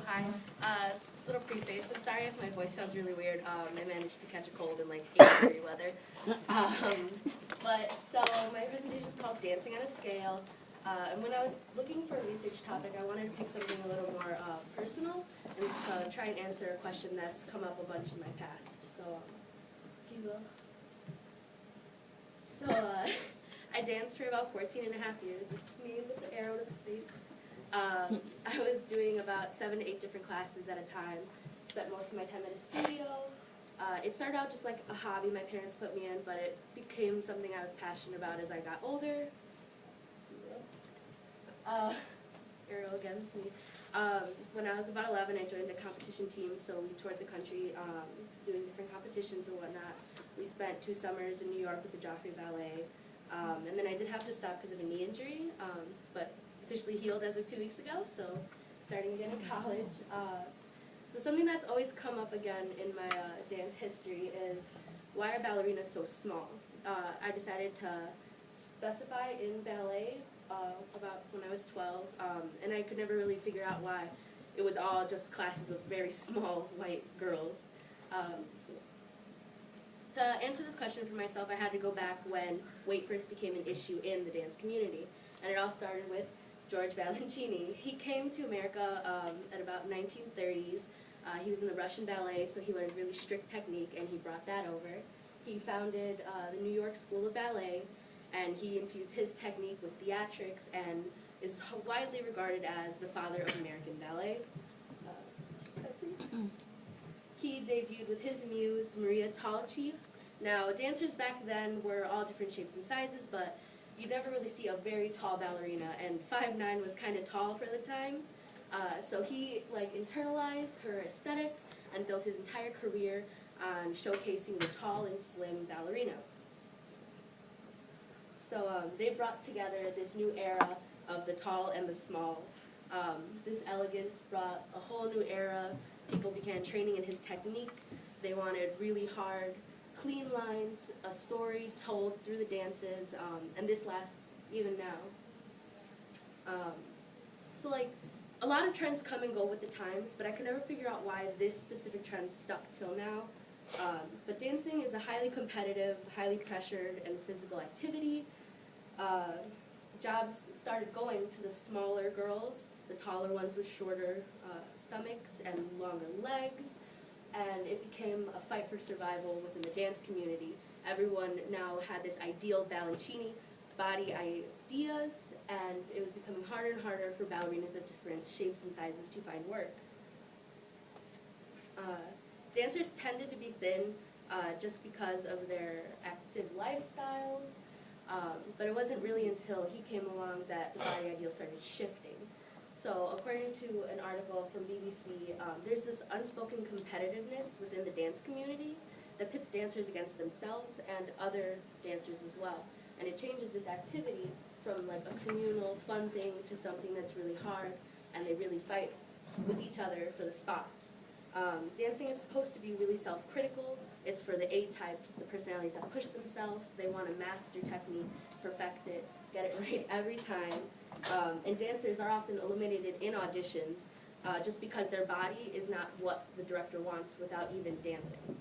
hi. Little preface. I'm sorry if my voice sounds really weird. I managed to catch a cold in like 80-degree weather. So my presentation is called Dancing on a Scale. And when I was looking for a research topic, I wanted to pick something a little more personal and to try and answer a question that's come up a bunch in my past. So, if you will. I danced for about 14 and a half years. It's me with the arrow to the face. I was doing about 7 to 8 different classes at a time. Spent most of my time at a studio. It started out just like a hobby my parents put me in, but it became something I was passionate about as I got older. Arrow again. When I was about 11, I joined a competition team, so we toured the country doing different competitions and whatnot. We spent 2 summers in New York with the Joffrey Ballet. And then I did have to stop because of a knee injury, but officially healed as of 2 weeks ago, so starting again in college. So something that's always come up again in my dance history is, why are ballerinas so small? I decided to specify in ballet about when I was 12, and I could never really figure out why. It was all just classes of very small white girls. To answer this question for myself, I had to go back when weight first became an issue in the dance community. And it all started with George Balanchine. He came to America at about 1930s. He was in the Russian ballet, so he learned really strict technique, and he brought that over. He founded the New York School of Ballet, and he infused his technique with theatrics and is widely regarded as the father of American ballet. He debuted with his muse, Maria Tallchief. Now, dancers back then were all different shapes and sizes, but you never really see a very tall ballerina, and 5'9" was kind of tall for the time. So he internalized her aesthetic and built his entire career on showcasing the tall and slim ballerina. So they brought together this new era of the tall and the small. This elegance brought a whole new era. People began training in his technique. They wanted really hard, clean lines, a story told through the dances, and this lasts even now. A lot of trends come and go with the times, but I could never figure out why this specific trend stuck till now. But dancing is a highly competitive, highly pressured, and physical activity. Jobs started going to the smaller girls, the taller ones with shorter stomachs and longer legs, and it became a fight for survival within the dance community. Everyone now had this ideal Balanchine body ideas, and it was becoming harder and harder for ballerinas of different shapes and sizes to find work. Dancers tended to be thin just because of their active lifestyles, but it wasn't really until he came along that the body ideal started shifting. So according to an article from BBC, there's this unspoken competitiveness within the dance community that pits dancers against themselves and other dancers as well. And it changes this activity from like a communal, fun thing to something that's really hard, and they really fight with each other for the spots. Dancing is supposed to be really self-critical. It's for the A-types, the personalities that push themselves. They want to master technique, perfect it, get it right every time. And dancers are often eliminated in auditions just because their body is not what the director wants without even dancing.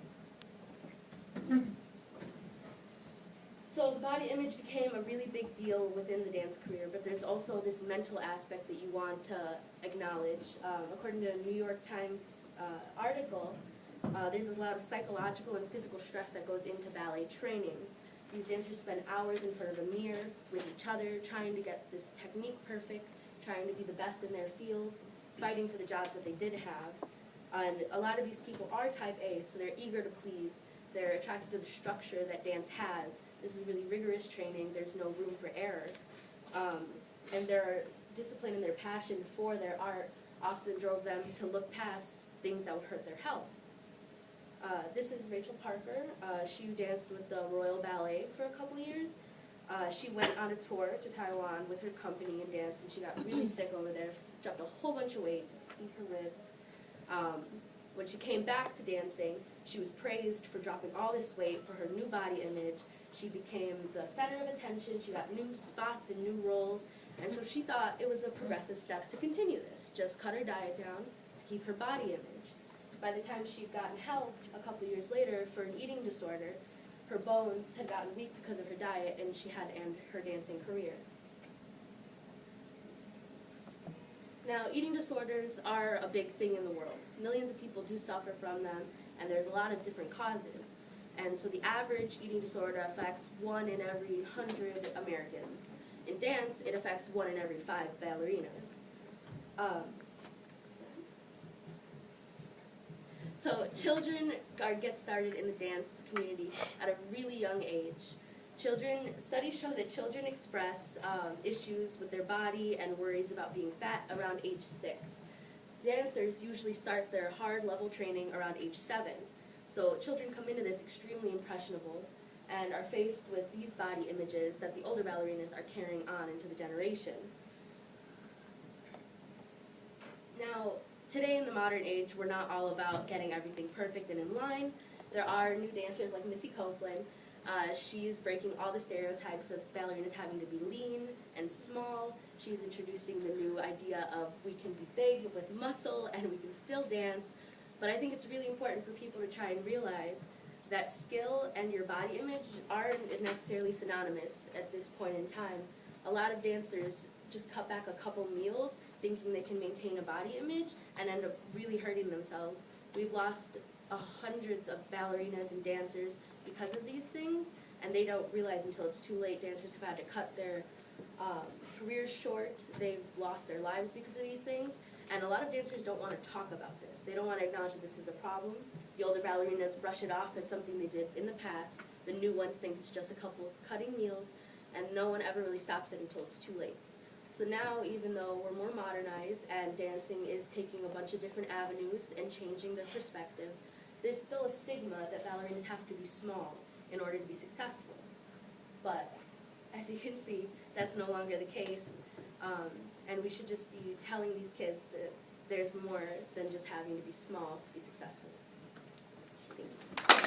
So the body image became a really big deal within the dance career, but there's also this mental aspect that you want to acknowledge. According to a New York Times article, there's a lot of psychological and physical stress that goes into ballet training. These dancers spend hours in front of a mirror with each other, trying to get this technique perfect, trying to be the best in their field, fighting for the jobs that they did have. And a lot of these people are type A, so they're eager to please. They're attracted to the structure that dance has. This is really rigorous training. There's no room for error. And their discipline and their passion for their art often drove them to look past things that would hurt their health. This is Rachel Parker. She danced with the Royal Ballet for a couple years. She went on a tour to Taiwan with her company and danced, and she got really sick over there, dropped a whole bunch of weight, see her ribs. When she came back to dancing, she was praised for dropping all this weight, for her new body image. She became the center of attention. She got new spots and new roles, and so she thought it was a progressive step to continue this. Just cut her diet down, to keep her body image. By the time she'd gotten help a couple years later for an eating disorder, her bones had gotten weak because of her diet, and she had to end her dancing career. Now, eating disorders are a big thing in the world. Millions of people do suffer from them, and there's a lot of different causes. And so the average eating disorder affects 1 in every 100 Americans. In dance, it affects 1 in every 5 ballerinas. So children get started in the dance community at a really young age. Studies show that children express issues with their body and worries about being fat around age 6. Dancers usually start their hard level training around age 7. So children come into this extremely impressionable and are faced with these body images that the older ballerinas are carrying on into the generation. Now, today in the modern age, we're not all about getting everything perfect and in line. There are new dancers like Missy Copeland. She's breaking all the stereotypes of ballerinas having to be lean and small. She's introducing the new idea of we can be big with muscle and we can still dance. But I think it's really important for people to try and realize that skill and your body image aren't necessarily synonymous at this point in time. A lot of dancers just cut back a couple meals thinking they can maintain a body image and end up really hurting themselves. We've lost hundreds of ballerinas and dancers because of these things, and they don't realize until it's too late. Dancers have had to cut their careers short. They've lost their lives because of these things, and a lot of dancers don't want to talk about this. They don't want to acknowledge that this is a problem. The older ballerinas brush it off as something they did in the past. The new ones think it's just a couple of cutting meals, and no one ever really stops it until it's too late. So now, even though we're more modernized and dancing is taking a bunch of different avenues and changing their perspective, there's still a stigma that ballerinas have to be small in order to be successful. But as you can see, that's no longer the case, and we should just be telling these kids that there's more than just having to be small to be successful. Thank you.